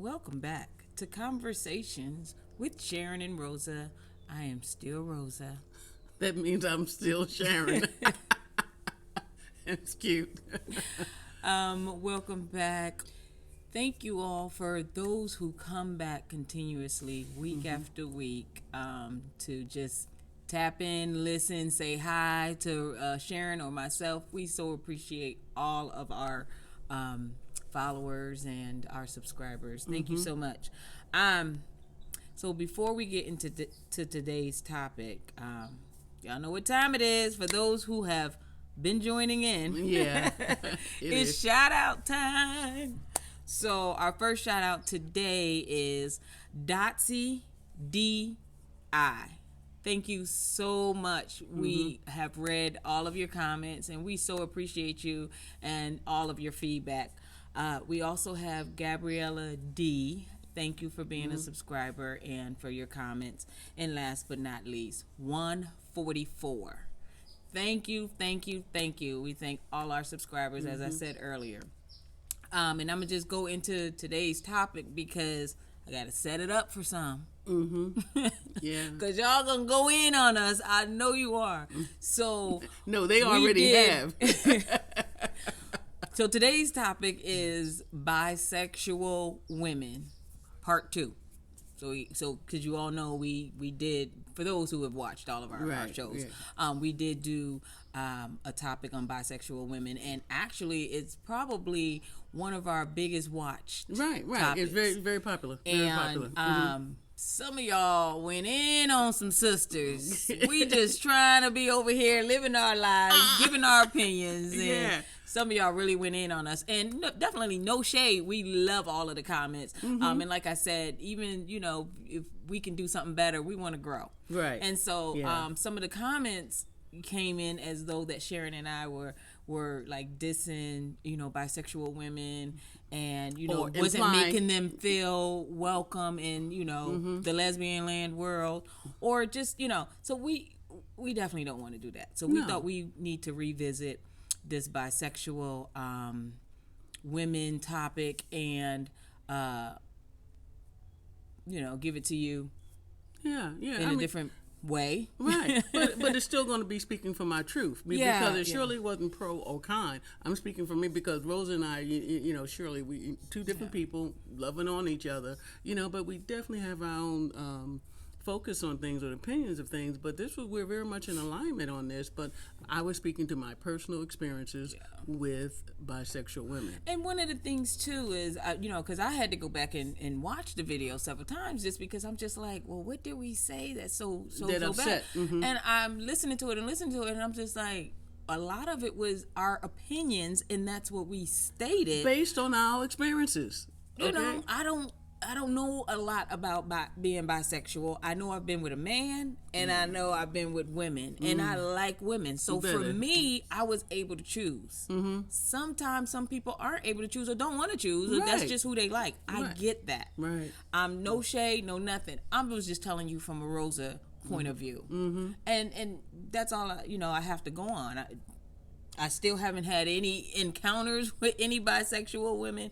Welcome back to Conversations with Sharon and Rosa. I am still Rosa. That means I'm still Sharon. It's cute. Welcome back. Thank you all for those who come back continuously week after week to just tap in, listen, say hi to Sharon or myself. We so appreciate all of our followers and our subscribers. Thank you so much. So before we get into to today's topic, y'all know what time it is for those who have been joining in. Yeah, it's shout out time. So our first shout out today is Dotsy D.I. Thank you so much. We have read all of your comments and we so appreciate you and all of your feedback. We also have Gabriella D. Thank you for being a subscriber and for your comments. And last but not least, 144. Thank you. We thank all our subscribers, as I said earlier. And I'm going to just go into today's topic because I got to set it up for some. Yeah. Because y'all going to go in on us. I know you are. So no, they already have. So today's topic is Bisexual Women, Part 2. So because you all know we did, for those who have watched all of our shows, we did do a topic on bisexual women, and actually it's probably one of our biggest watched topics. It's very, very popular. Some of y'all went in on some sisters. We just trying to be over here living our lives, giving our opinions, and some of y'all really went in on us. And definitely no shade. We love all of the comments. And like I said, even, if we can do something better, we want to grow. Right. And so some of the comments came in as though that Sharon and I were like dissing, bisexual women and, wasn't making them feel welcome in, the lesbian land world, or just, so we definitely don't want to do that. So we thought we need to revisit this bisexual women topic and, give it to you in a different way. Right. But it's still going to be speaking from my truth. Because it surely wasn't pro or con. I'm speaking for me because Rosa and I, surely we two different people loving on each other, but we definitely have our own focus on things or opinions of things. But we're very much in alignment on this. But I was speaking to my personal experiences with bisexual women. And one of the things too is, because I had to go back and watch the video several times just because I'm just like, well, what did we say that's so upset? Bad? And I'm listening to it and I'm just like, a lot of it was our opinions, and that's what we stated based on our experiences. I don't know a lot about being bisexual. I know I've been with a man, and I know I've been with women, and I like women. So for me, I was able to choose. Sometimes some people aren't able to choose or don't want to choose. Or that's just who they like. I get that. Right. No shade, no nothing. I was just telling you from a Rosa point of view. And that's all I have to go on. I still haven't had any encounters with any bisexual women,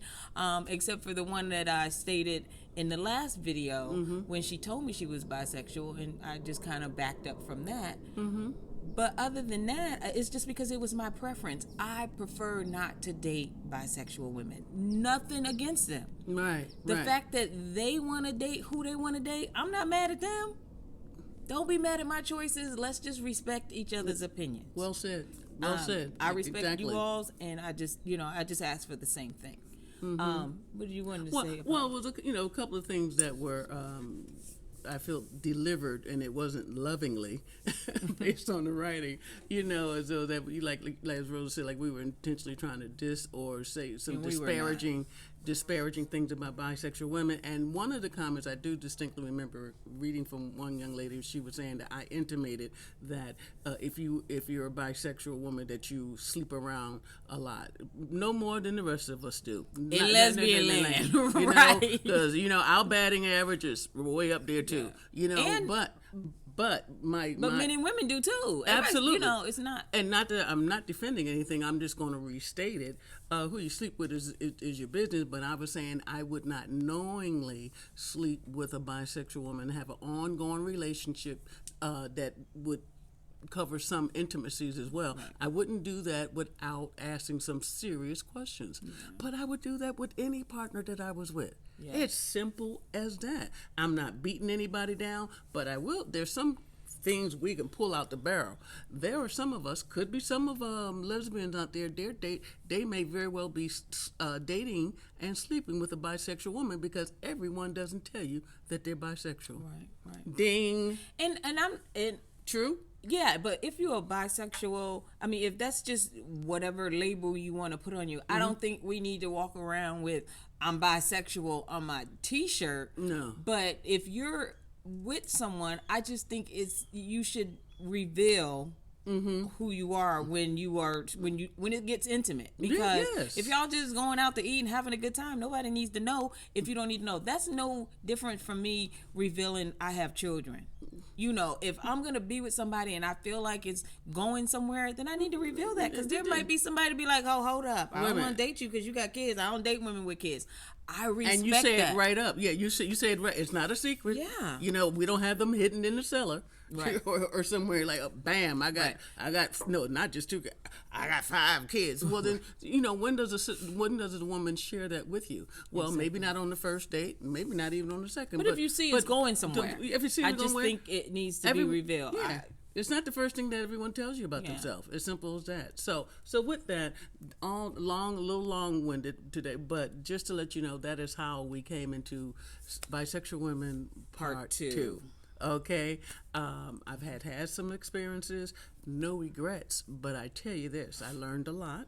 except for the one that I stated in the last video when she told me she was bisexual, and I just kind of backed up from that. But other than that, it's just because it was my preference. I prefer not to date bisexual women. Nothing against them. Right. The fact that they want to date who they want to date, I'm not mad at them. Don't be mad at my choices. Let's just respect each other's opinions. Well said. Well said. I respect you all's, and I just ask for the same thing. What do you want to say? Well, it was a couple of things that were I feel delivered, and it wasn't lovingly based on the writing. As though that we like as Rosa said, like we were intentionally trying to diss or say some disparaging things about bisexual women. And one of the comments I do distinctly remember reading from one young lady, she was saying that I intimated that if you're a bisexual woman that you sleep around a lot, no more than the rest of us do in lesbian land, right? Because our batting average is way up there too, But men and women do too. Absolutely. You know, it's not. And not that I'm not defending anything. I'm just going to restate it. Who you sleep with is your business. But I was saying I would not knowingly sleep with a bisexual woman, have an ongoing relationship that would cover some intimacies as well. Right. I wouldn't do that without asking some serious questions. But I would do that with any partner that I was with. Yeah. It's simple as that. I'm not beating anybody down, but I will. There's some things we can pull out the barrel. There are some of us, could be some of lesbians out there, they may very well be dating and sleeping with a bisexual woman because everyone doesn't tell you that they're bisexual. Right. Ding. And true. Yeah, but if you're a bisexual, I mean, if that's just whatever label you want to put on you, I don't think we need to walk around with I'm bisexual on my t-shirt. No. But if you're with someone, I just think you should reveal who you are when it gets intimate, because if y'all just going out to eat and having a good time, nobody needs to know if you don't need to know. That's no different from me revealing I have children. You know, if I'm going to be with somebody and I feel like it's going somewhere, then I need to reveal that, because there might be somebody to be like, oh, hold up. I don't want to date you because you got kids. I don't date women with kids. I respect that. And you say it right up. Yeah, you say it right. It's not a secret. Yeah. You know, we don't have them hidden in the cellar. Right. or somewhere like, bam, I got no, not just 2. I got 5 kids. Well, then, you know, when does a woman share that with you? Well, exactly. Maybe not on the first date, maybe not even on the second. But if you see it's going somewhere, I just think it needs to be revealed. Yeah. It's not the first thing that everyone tells you about themselves. As simple as that. So with that, a little long-winded today, but just to let you know, that is how we came into Bisexual Women Part 2. Okay, I've had some experiences, no regrets, but I tell you this, I learned a lot,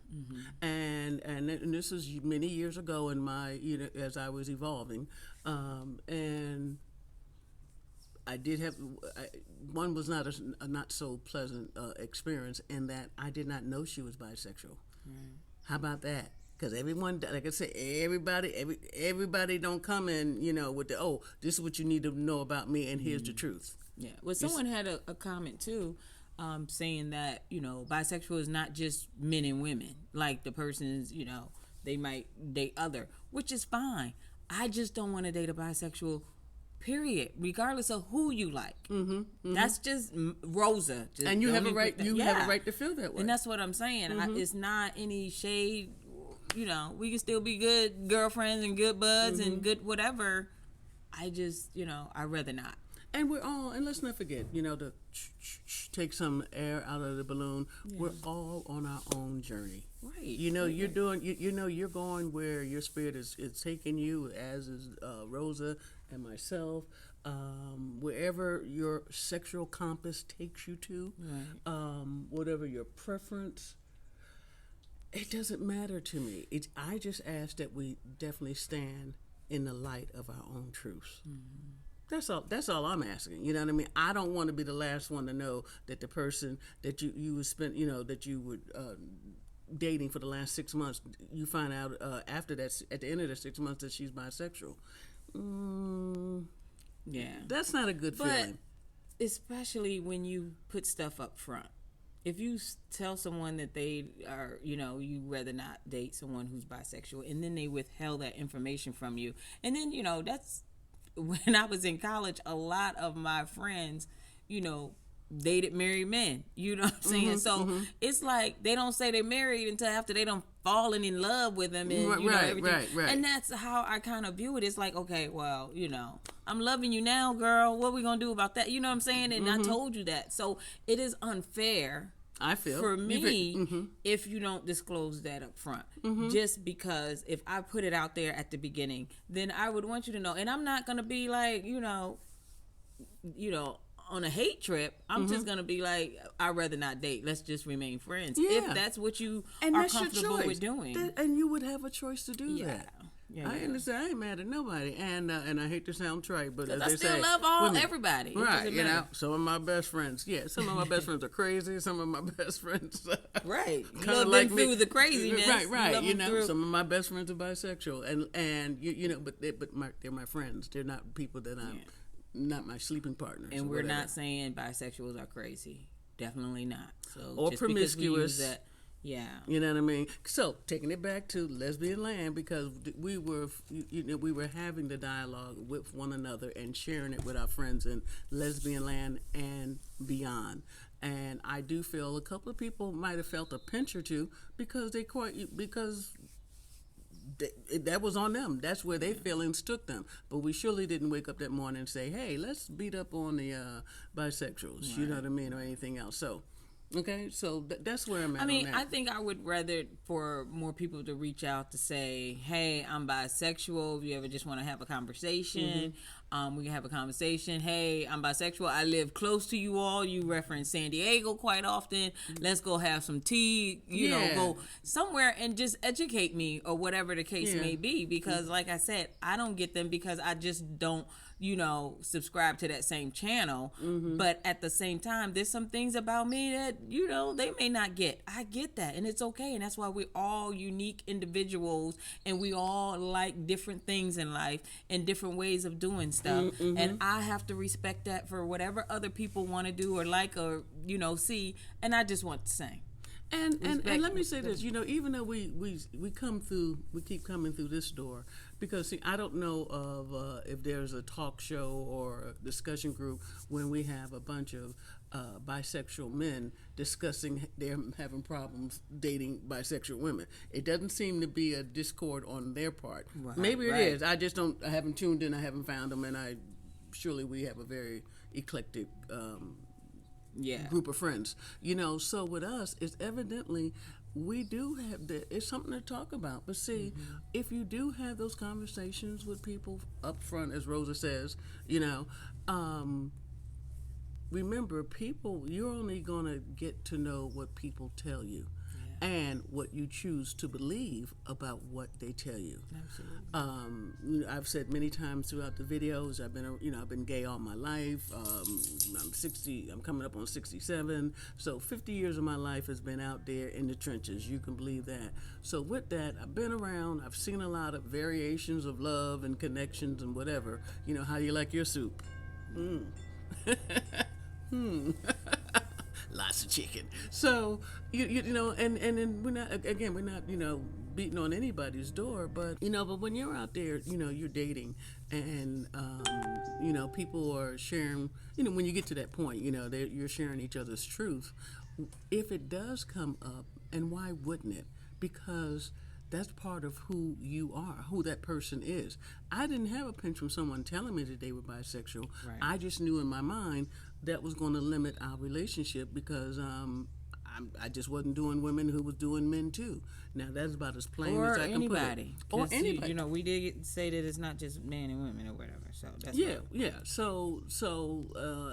and this was many years ago in my, as I was evolving, and I did have one was not a not so pleasant experience in that I did not know she was bisexual. How about that? Because everyone, like I said, everybody don't come in, with the, this is what you need to know about me, and here's the truth. Yeah. Well, someone had a comment too, saying that bisexual is not just men and women. Like the person's, they might date other, which is fine. I just don't want to date a bisexual. Period. Regardless of who you like. That's just Rosa. And you have a right. You have a right to feel that way. And that's what I'm saying. It's not any shade. We can still be good girlfriends and good buds and good whatever. I just, I'd rather not. And and let's not forget, to take some air out of the balloon. Yeah. We're all on our own journey. Right. You're doing, you're going where your spirit is taking you, as is Rosa and myself. Wherever your sexual compass takes you to, whatever your preference. It doesn't matter to me. I just ask that we definitely stand in the light of our own truths. That's all I'm asking. You know what I mean? I don't want to be the last one to know that the person that you would spend, that you would dating for the last 6 months, you find out after that, at the end of the 6 months, that she's bisexual. Yeah, that's not a good feeling. Especially when you put stuff up front. If you tell someone that they are, you rather not date someone who's bisexual, and then they withheld that information from you, and then, that's when I was in college, a lot of my friends, dated married men. You know what I'm saying? So it's like they don't say they're married until after they done fallen in love with them and everything. Right. And that's how I kind of view it. It's like, okay, well, I'm loving you now, girl. What are we gonna do about that? You know what I'm saying? And I told you that. So it is unfair, I feel, for me, if you don't disclose that up front. Just because if I put it out there at the beginning, then I would want you to know. And I'm not gonna be like, on a hate trip. I'm just gonna be like, I'd rather not date. Let's just remain friends. Yeah. If that's what you are comfortable with doing. And you would have a choice to do that. Yeah, I understand. I ain't mad at nobody, and I hate to sound trite, but as I they still say, love everybody. Right? Some of my best friends. Yeah, some of my best friends are crazy. Some of my best friends, right? Kind of like through the craziness. Right. Some of my best friends are bisexual, and but they're my friends. They're not people that I'm not my sleeping partner. And we're not saying bisexuals are crazy. Definitely not. So or just promiscuous. That, yeah. You know what I mean? So taking it back to lesbian land, because we were having the dialogue with one another and sharing it with our friends in lesbian land and beyond. And I do feel a couple of people might have felt a pinch or two because that was on them. That's where their feelings took them. But we surely didn't wake up that morning and say, hey, let's beat up on the bisexuals, right. You know what I mean, or anything else. So, okay, so that's where I'm at. I mean, I think I would rather for more people to reach out to say, hey, I'm bisexual. If you ever just want to have a conversation, we can have a conversation. Hey, I'm bisexual. I live close to you all. You reference San Diego quite often. Let's go have some tea, you know, go somewhere and just educate me or whatever the case may be. Because like I said, I don't get them because I just don't, you know, subscribe to that same channel. But at the same time, there's some things about me that, you know, they may not get. I get that. And it's okay. And that's why we're all unique individuals and we all like different things in life and different ways of doing stuff. And I have to respect that for whatever other people want to do or like or, you know, see. And I just want to sing. And let me say this, you know, even though we keep coming through this door, because see, I don't know of if there's a talk show or a discussion group when we have a bunch of bisexual men discussing they're having problems dating bisexual women. It doesn't seem to be a discord on their part. Right, maybe it is. I haven't tuned in. I haven't found them, and surely we have a very eclectic. Group of friends, you know. So with us, it's evidently we do have it's something to talk about. But see, if you do have those conversations with people up front, as Rosa says, you know, remember, you're only gonna get to know what people tell you. And what you choose to believe about what they tell you. Absolutely. I've said many times throughout the videos, I've been gay all my life. I'm 60. I'm coming up on 67. So 50 years of my life has been out there in the trenches. You can believe that. So with that, I've been around. I've seen a lot of variations of love and connections and whatever. You know, how do you like your soup? Lots of chicken. So you know, and we're not you know, beating on anybody's door, but you know, but when you're out there, you know, you're dating, and you know, people are sharing. You know, when you get to that point, you know, you're sharing each other's truth. If it does come up, and why wouldn't it? Because that's part of who you are, who that person is. I didn't have a pinch from someone telling me that they were bisexual. Right. I just knew in my mind that was going to limit our relationship because I just wasn't doing women who was doing men too. Now that's about as plain as I can put it. Or anybody. You know, we did say that it's not just men and women or whatever. So that's So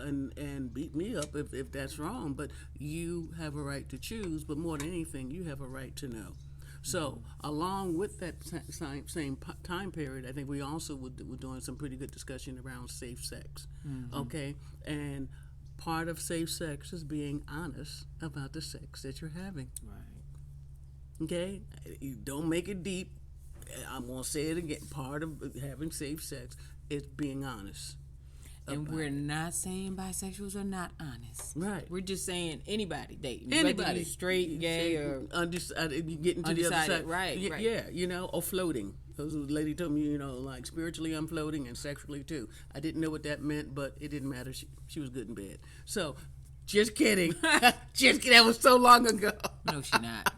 and beat me up if that's wrong. But you have a right to choose. But more than anything, you have a right to know. So, along with that same time period, I think we also were doing some pretty good discussion around safe sex. Okay? And part of safe sex is being honest about the sex that you're having. Right. Okay? You don't make it deep. I'm going to say it again. Part of having safe sex is being honest. And we're not saying bisexuals are not honest. Right. We're just saying anybody dating. Anybody. Whether you're straight, gay, or getting to the other side. Right. Yeah, you know, or floating. Because the lady told me, you know, like spiritually I'm floating and sexually too. I didn't know what that meant, but it didn't matter. She was good in bed. So, just kidding. Just kidding. That was so long ago. No, she's not.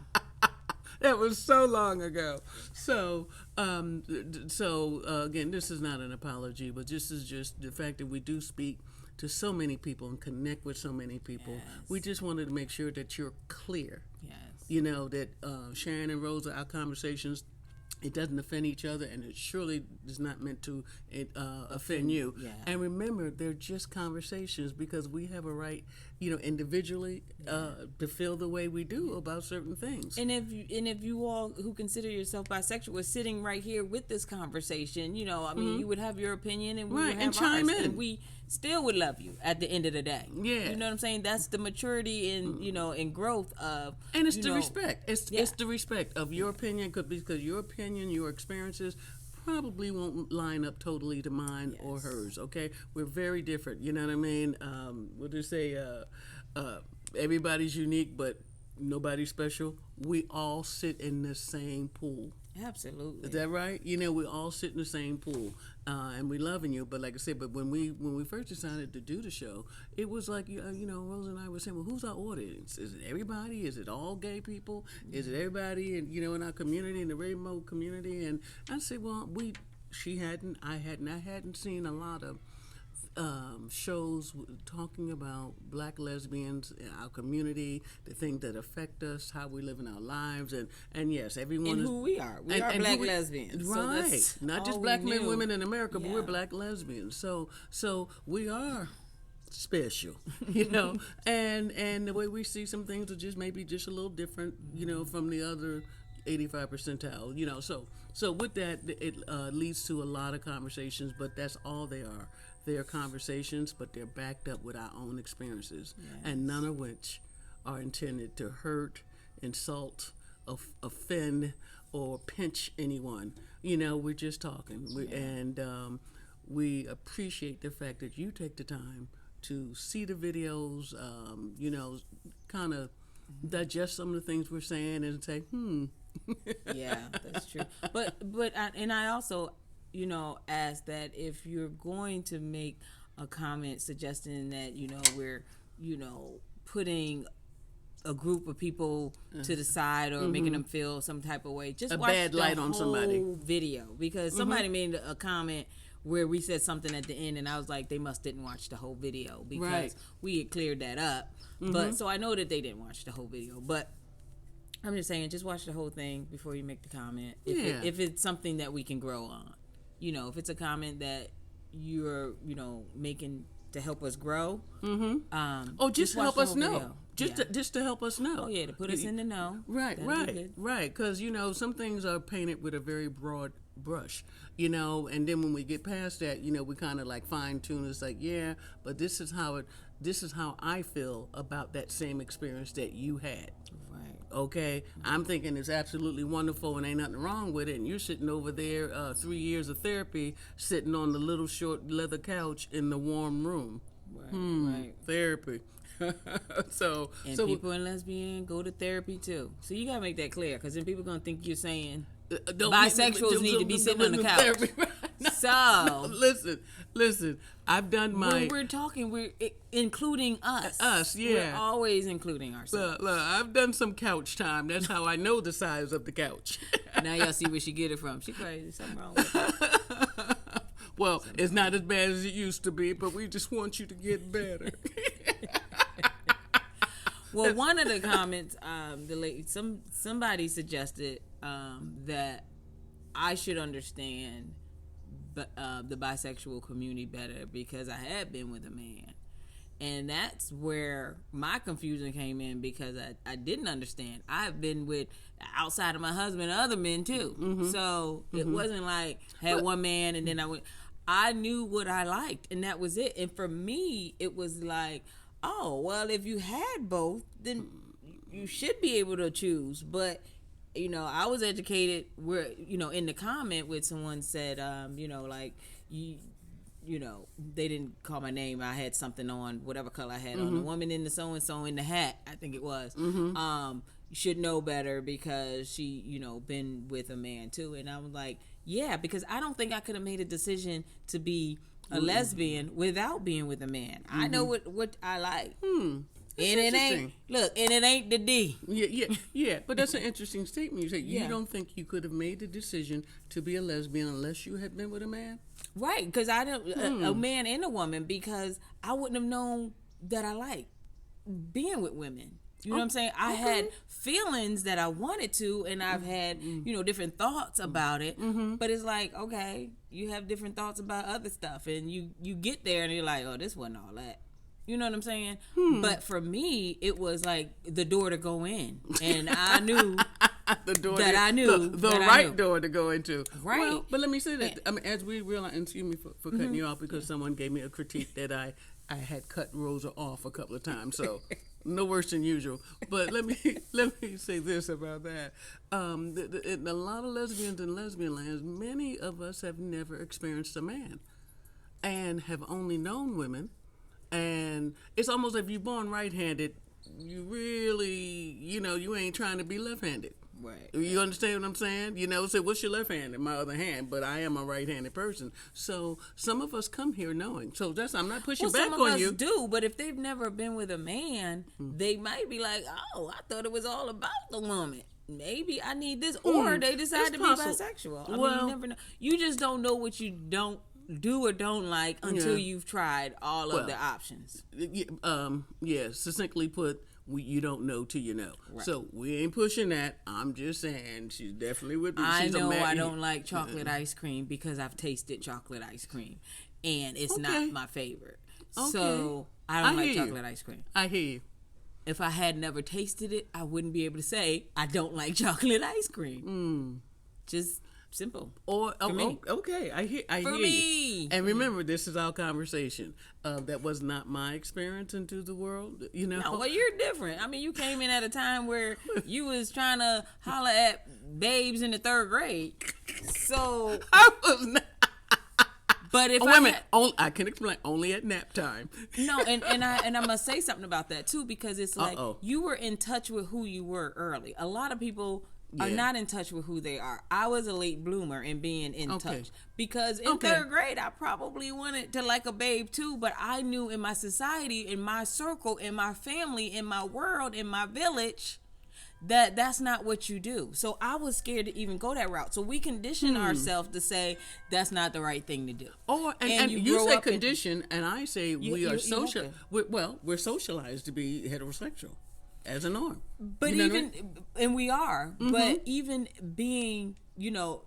That was so long ago. So, again, this is not an apology, but this is just the fact that we do speak to so many people and connect with so many people. Yes. We just wanted to make sure that you're clear. Yes. You know, that Sharon and Rosa, our conversations, it doesn't offend each other, and it surely is not meant to offend you. Yeah. And remember, they're just conversations because we have a right, you know, individually to feel the way we do about certain things. And if you all who consider yourself bisexual were sitting right here with this conversation, you know, I mean, you would have your opinion and we would have and chime ours, in. and we still would love you at the end of the day. Yeah. You know what I'm saying? That's the maturity and, you know, and growth of... And it's the respect. It's the respect of your opinion because your opinion, your experiences probably won't line up totally to mine or hers. Okay, we're very different. You know what I mean? What do they say? Everybody's unique, but nobody's special. We all sit in the same pool. Absolutely. Is that right? You know, we all sit in the same pool, and we loving you. But like I said, but when we first decided to do the show, it was like you know, Rose and I were saying, well, who's our audience? Is it everybody? Is it all gay people? Is it everybody? And you know, in our community, in the rainbow community? And I said, well, I hadn't seen a lot of shows talking about black lesbians in our community, the things that affect us, how we live in our lives, and yes, everyone and is who we are. We are black lesbians, right? So not just black men, women in America, but we're black lesbians. So we are special, you know, and the way we see some things are just maybe just a little different, you know, from the other 85 percentile, you know. So with that, it leads to a lot of conversations, but that's all they are. They're conversations, but they're backed up with our own experiences, and none of which are intended to hurt, insult, offend, or pinch anyone. You know, we're just talking, and we appreciate the fact that you take the time to see the videos, you know, kind of digest some of the things we're saying and say, Yeah, that's true. But I also, you know, ask that if you're going to make a comment suggesting that, you know, we're, you know, putting a group of people to the side or making them feel some type of way, just a watch bad the light whole on somebody video, because somebody made a comment where we said something at the end and I was like, they must didn't watch the whole video, because we had cleared that up. But so I know that they didn't watch the whole video, but I'm just saying, just watch the whole thing before you make the comment. If it's something that we can grow on, you know, if it's a comment that you're, you know, making to help us grow, just to help us know, just to help us know. Oh yeah, to put us in the know. Right. Because you know, some things are painted with a very broad brush, you know, and then when we get past that, you know, we kind of like fine tune. It's like, yeah, but this is how I feel about that same experience that you had. Okay, I'm thinking it's absolutely wonderful and ain't nothing wrong with it, and you're sitting over there, 3 years of therapy, sitting on the little short leather couch in the warm room. Right. Therapy. so people in lesbian go to therapy too. So you gotta make that clear, because then people gonna think you're saying bisexuals need to be sitting on the couch. So listen. I've done my. When we're talking, we're including us. Us, yeah. We're always including ourselves. Look, I've done some couch time. That's how I know the size of the couch. Now y'all see where she get it from. She crazy. Something wrong with her. Well, it's not as bad as it used to be, but we just want you to get better. Well, one of the comments, somebody suggested that I should understand the bisexual community better because I had been with a man, and that's where my confusion came in, because I didn't understand. I've been with, outside of my husband, other men too. So it wasn't like had one man and then I knew what I liked and that was it. And for me, it was like, oh, well, if you had both, then you should be able to choose. But, you know, I was educated where, you know, in the comment with someone said, you know, like, you know, they didn't call my name. I had something on, whatever color I had on. The woman in the so-and-so in the hat, I think it was, should know better because she, you know, been with a man too. And I was like, yeah, because I don't think I could have made a decision to be a lesbian without being with a man. I know what I like. And it ain't, look, and it ain't the D. Yeah. But that's an interesting statement. You say you don't think you could have made the decision to be a lesbian unless you had been with a man? Right, because I don't, a man and a woman, because I wouldn't have known that I like being with women. You know what I'm saying? I had feelings that I wanted to, and I've had, you know, different thoughts about it. But it's like, okay, you have different thoughts about other stuff, and you get there, and you're like, oh, this wasn't all that. You know what I'm saying? But for me, it was like the door to go in, and I knew the door that I knew the right door to go into. Right. Well, but let me say that. I mean, as we realize, and excuse me for cutting you off, because someone gave me a critique that I had cut Rosa off a couple of times. So no worse than usual. But let me say this about that. In a lot of lesbians in lesbian lands, many of us have never experienced a man, and have only known women. And it's almost like if you're born right-handed, you really, you ain't trying to be left-handed. Right. You understand what I'm saying? So what's your left hand and my other hand? But I am a right-handed person. So some of us come here knowing. So I'm not pushing back on you. Some of us do, but if they've never been with a man, they might be like, oh, I thought it was all about the woman. Maybe I need this. Or they decide to be bisexual. I mean, you never know. You just don't know what you don't do or don't like until you've tried all of the options. Succinctly put, you don't know till you know. Right. So we ain't pushing that. I'm just saying she's definitely with me. I know I don't like chocolate ice cream because I've tasted chocolate ice cream, and it's not my favorite. Okay. So I don't like chocolate ice cream. I hear you. If I had never tasted it, I wouldn't be able to say I don't like chocolate ice cream. Just simple. Okay, I hear you. And remember, this is our conversation. That was not my experience into the world. No, well, you're different. I mean, you came in at a time where you was trying to holler at babes in the 3rd grade. So I was not. But if I can explain only at nap time. No, and I must say something about that too, because it's like you were in touch with who you were early. A lot of people are not in touch with who they are. I was a late bloomer in being in touch, because in 3rd grade I probably wanted to like a babe too, but I knew in my society, in my circle, in my family, in my world, in my village, that's not what you do. So I was scared to even go that route. So we condition ourselves to say that's not the right thing to do. And you say condition, and I say we are social. We're socialized to be heterosexual as a norm. But and we are. But even being, you know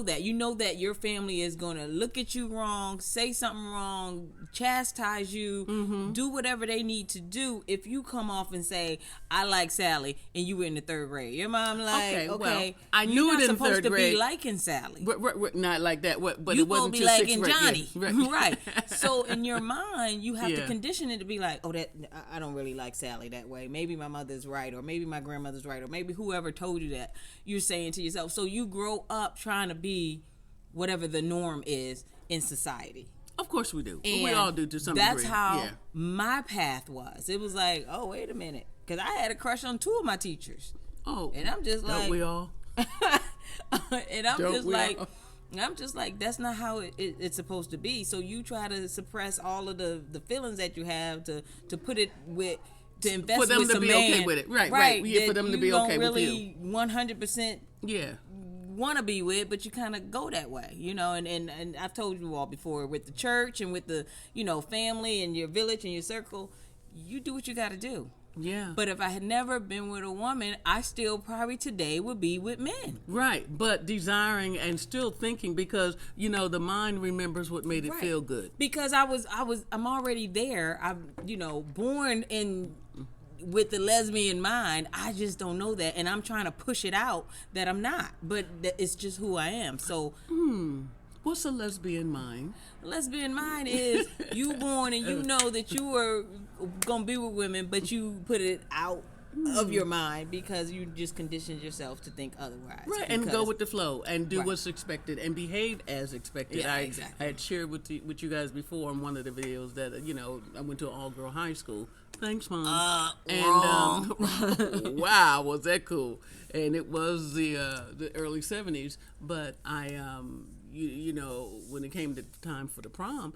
that your family is going to look at you wrong, say something wrong, chastise you, do whatever they need to do. If you come off and say, I like Sally, and you were in the 3rd grade, your mom like, well, I knew it in 3rd grade. You're not supposed to be liking Sally. Not like that. But you it wasn't be just liking Johnny. Right. So in your mind, you have to condition it to be like, I don't really like Sally that way. Maybe my mother's right, or maybe my grandmother's right, or maybe whoever told you that. You're saying to yourself. So you grow up trying to be whatever the norm is in society. Of course we do. And we all do to some degree. That's how my path was. It was like, oh, wait a minute. Because I had a crush on 2 of my teachers. Oh. And I'm just like. Don't we all? And I'm just like, that's not how it's supposed to be. So you try to suppress all of the feelings that you have to put it with, to invest for them with to some be man, okay with it. Right. Yeah, for them to be okay with you. You don't really 100% want to be with, but you kind of go that way, and I've told you all before, with the church and with the, family and your village and your circle, you do what you got to do. Yeah. But if I had never been with a woman, I still probably today would be with men. Right. But desiring and still thinking, because, the mind remembers what made it feel good. Because I'm already there. I'm, born in with the lesbian mind. I just don't know that. And I'm trying to push it out that I'm not. But it's just who I am. So. What's a lesbian mind? A lesbian mind is you born and you know that you were going to be with women, but you put it out of your mind because you just conditioned yourself to think otherwise. Right, and go with the flow and do what's expected and behave as expected. Yeah, exactly. I had shared with you guys before in one of the videos that, I went to an all-girl high school. Thanks, Mom. Wow, was that cool. And it was the early 70s, but I... when it came to time for the prom,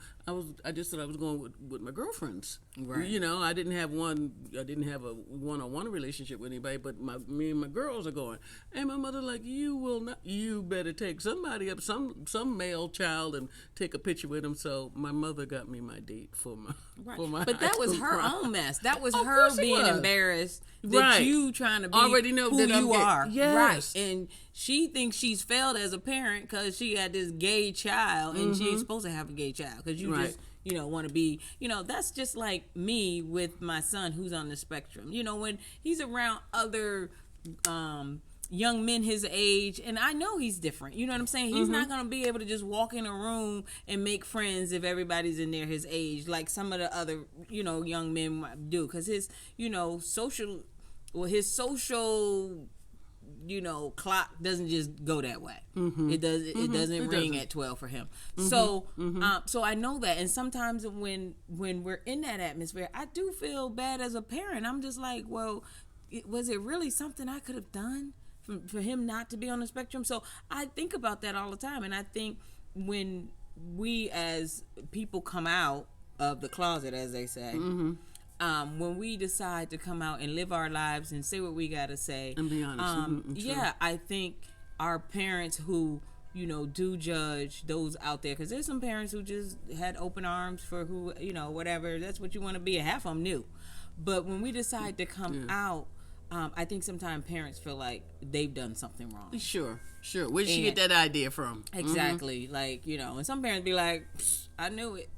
I just thought I was going with my girlfriends. Right. I didn't have a one-on-one relationship with anybody, but me and my girls are going. And my mother like, you better take somebody up, some male child, and take a picture with him. So my mother got me my date for my But that was her prom. own mess. That was her being embarrassed that you trying to be already know who that you are. Yes. Right. And she thinks she's failed as a parent because she had this gay child, and she ain't supposed to have a gay child because you just want to be, that's just like me with my son who's on the spectrum. When he's around other young men his age, and I know he's different. You know what I'm saying? He's not going to be able to just walk in a room and make friends if everybody's in there his age, like some of the other, young men might do, because his, his social clock doesn't just go that way. It doesn't ring at 12 for him. So so I know that, and sometimes when we're in that atmosphere, I do feel bad as a parent. I'm just like, well, was it really something I could have done for him not to be on the spectrum? So I think about that all the time, and I think when we as people come out of the closet, as they say, when we decide to come out and live our lives and say what we gotta say and be honest, I think our parents who do judge those out there, because there's some parents who just had open arms for who whatever, that's what you want to be, and half of them knew. But when we decide to come out, I think sometimes parents feel like they've done something wrong. Sure. Where'd she get that idea from? Exactly. Like, and some parents be like, I knew it.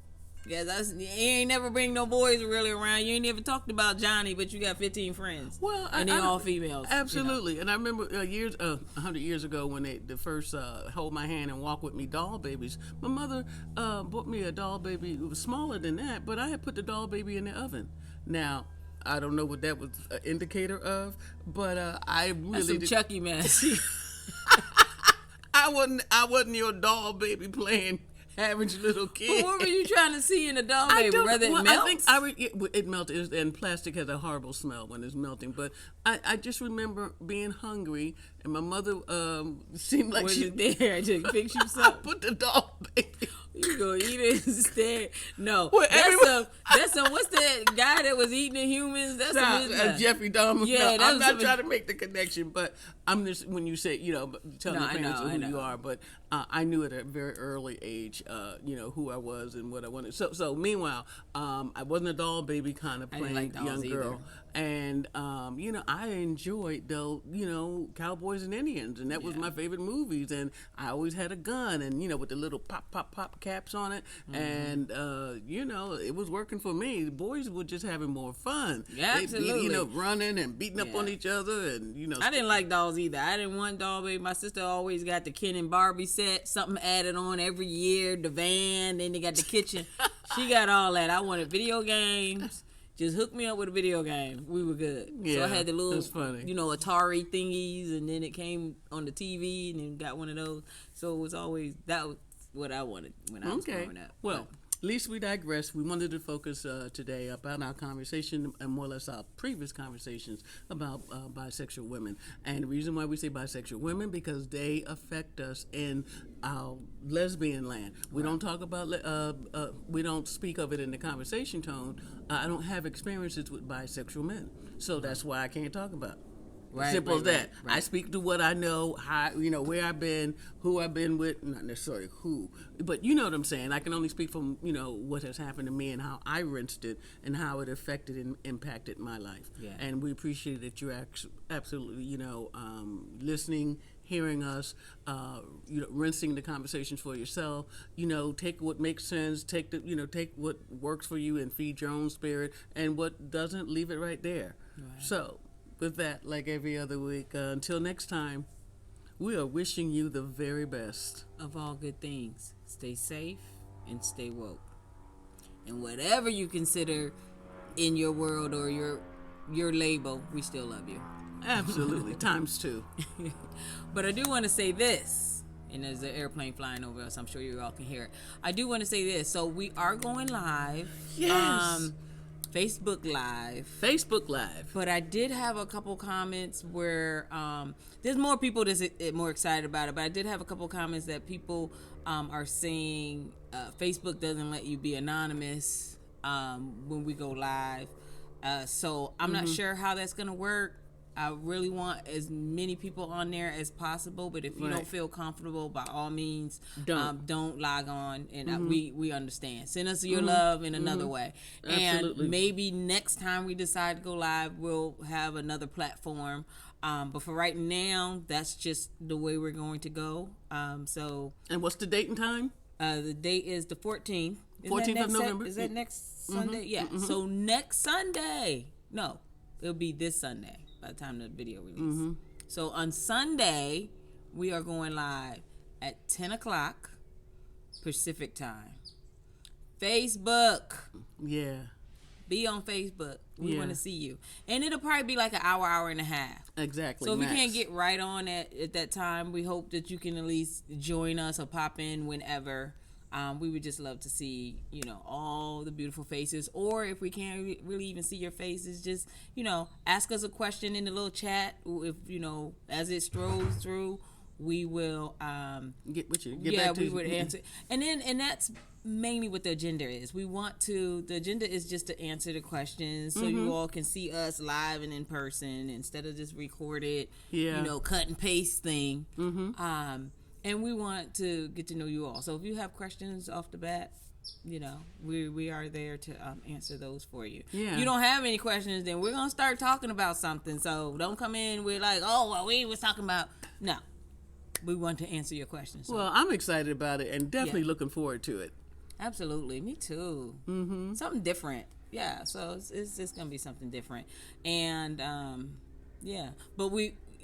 Because you ain't never bring no boys really around. You ain't never talked about Johnny, but you got 15 friends. Well, and they all females. Absolutely. And I remember 100 years ago when the first Hold My Hand and Walk With Me doll babies, my mother bought me a doll baby. It was smaller than that, but I had put the doll baby in the oven. Now, I don't know what that was an indicator of, but I really... That's some Chucky mess. I wasn't your doll baby playing average little kid. But what were you trying to see in a doll baby? Whether it melts? I think it melted, and plastic has a horrible smell when it's melting. But I just remember being hungry, and my mother seemed like she was there to fix you something. I put the doll baby. You gonna eat it instead? No, well, that's some. What's that guy that was eating the humans? That's Jeffrey Dahmer. Yeah, no, I'm not trying to make the connection, but I'm just, when you say, telling the parents who you are, but I knew at a very early age, who I was and what I wanted. So meanwhile, I wasn't a doll baby kind of playing young girl. And, I enjoyed, though, Cowboys and Indians, and that was my favorite movies. And I always had a gun, and, with the little pop caps on it. And, it was working for me. The boys were just having more fun. Yeah, absolutely. Running and beating up on each other. And, I didn't like dolls either. I didn't want doll baby. My sister always got the Ken and Barbie set, something added on every year, the van, then they got the kitchen. She got all that. I wanted video games. Just hook me up with a video game. We were good. Yeah, so I had the little, Atari thingies, and then it came on the TV, and then got one of those. So it was always, that was what I wanted when I was growing up. Well, least we digress. We wanted to focus today about our conversation and more or less our previous conversations about bisexual women. And the reason why we say bisexual women, because they affect us in our lesbian land. We don't talk about, we don't speak of it in the conversation tone. I don't have experiences with bisexual men. So that's why I can't talk about it. Simple as that. Right. I speak to what I know, how, where I've been, who I've been with, not necessarily who, but you know what I'm saying. I can only speak from, what has happened to me and how I rinsed it and how it affected and impacted my life. Yeah. And we appreciate that you're absolutely, listening, hearing us, rinsing the conversations for yourself. Take what makes sense, take what works for you and feed your own spirit, and what doesn't, leave it right there. Right. So, with that, like every other week, until next time, we are wishing you the very best of all good things. Stay safe and stay woke. And whatever you consider in your world or your label, we still love you. Absolutely. Times two. But I do want to say this, and there's an airplane flying over us. I'm sure you all can hear it. I do want to say this. So we are going live. Yes. Facebook Live. But I did have a couple comments where there's more people that's more excited about it. But I did have a couple comments that people are saying Facebook doesn't let you be anonymous when we go live. So I'm not sure how that's going to work. I really want as many people on there as possible, but if you don't feel comfortable, by all means, don't log on, and we understand. Send us your love in another way. Absolutely. And maybe next time we decide to go live, we'll have another platform. But for right now, that's just the way we're going to go. And what's the date and time? The date is the 14th. 14th of November. Is that next Sunday? Yeah. So next Sunday. No, it'll be this Sunday by the time the video releases. So on Sunday, we are going live at 10 o'clock Pacific time. Facebook. Yeah. Be on Facebook. We Yeah. want to see you. And it'll probably be like an hour and a half. Exactly. So if max. you can't get right on at that time, we hope that you can at least join us or pop in whenever. We would just love to see, all the beautiful faces. Or if we can't really even see your faces, just, ask us a question in the little chat. If, as it strolls through, we will get with you. We would answer. And that's mainly what the agenda is. The agenda is just to answer the questions so you all can see us live and in person instead of just recorded, cut and paste thing. And we want to get to know you all. So if you have questions off the bat, we are there to answer those for you. Yeah. If you don't have any questions, then we're going to start talking about something. So don't come in with like, we was talking about. No. We want to answer your questions. So. Well, I'm excited about it and definitely looking forward to it. Absolutely. Me too. Something different. Yeah. So it's just going to be something different. And, But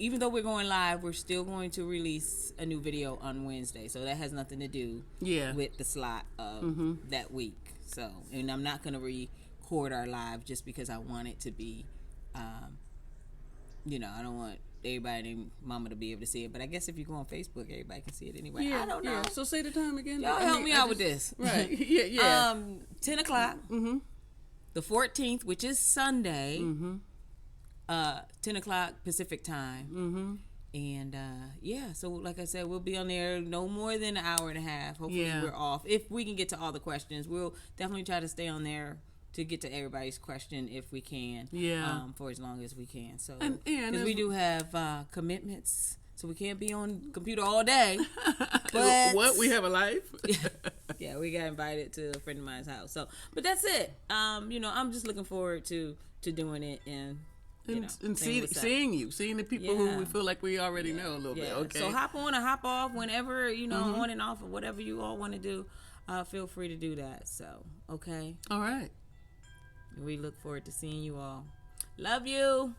even though we're going live, we're still going to release a new video on Wednesday. So that has nothing to do with the slot of that week. So, and I'm not going to record our live just because I want it to be, I don't want everybody and mama to be able to see it. But I guess if you go on Facebook, everybody can see it anyway. Yeah, I don't know. Yeah. So say the time again. Y'all help me out with this. Right. Yeah. 10 o'clock. The 14th, which is Sunday. 10 o'clock Pacific time. And so like I said, we'll be on there no more than an hour and a half. Hopefully we're off. If we can get to all the questions, we'll definitely try to stay on there to get to everybody's question if we can. For as long as we can. So because we do have commitments, so we can't be on computer all day. But what? We have a life? Yeah, we got invited to a friend of mine's house. So, but that's it. I'm just looking forward to doing it and seeing the people who we feel like we already know a little bit. Okay. So hop on or hop off whenever, on and off or whatever you all want to do. Feel free to do that. So, okay. All right. We look forward to seeing you all. Love you.